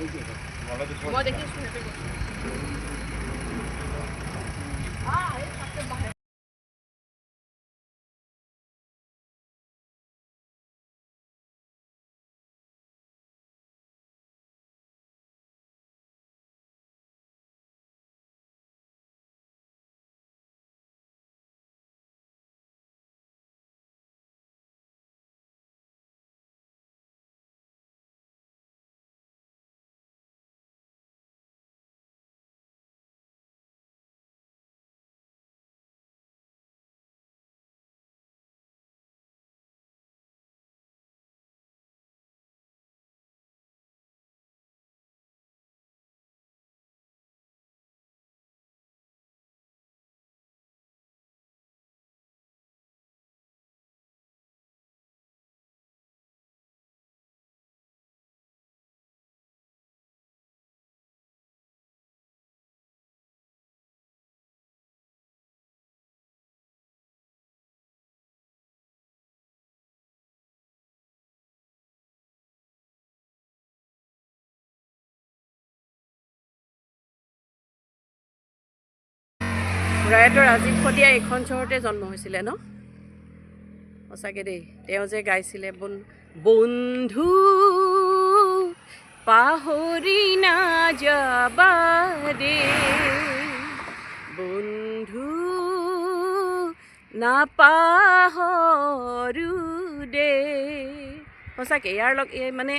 মই দেখিছোঁ সেইটো প্ৰয়াত ৰাজীৱ শদিয়া এইখন চহৰতে জন্ম হৈছিলে ন সঁচাকৈ দেই তেওঁ যে গাইছিলে বন্ধু পাহৰি নাযাবা দে বন্ধু নাপাহৰো দে সঁচাকৈ ইয়াৰ মানে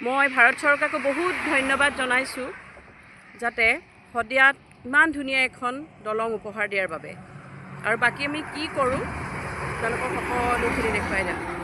মই ভাৰত চৰকাৰকো বহুত ধন্যবাদ জনাইছোঁ যাতে শদিয়াত ইমান ধুনীয়া এখন দলং উপহাৰ দিয়াৰ বাবে আৰু বাকী আমি কি কৰোঁ তেওঁলোকক সকলোখিনি দেখুৱাই যাম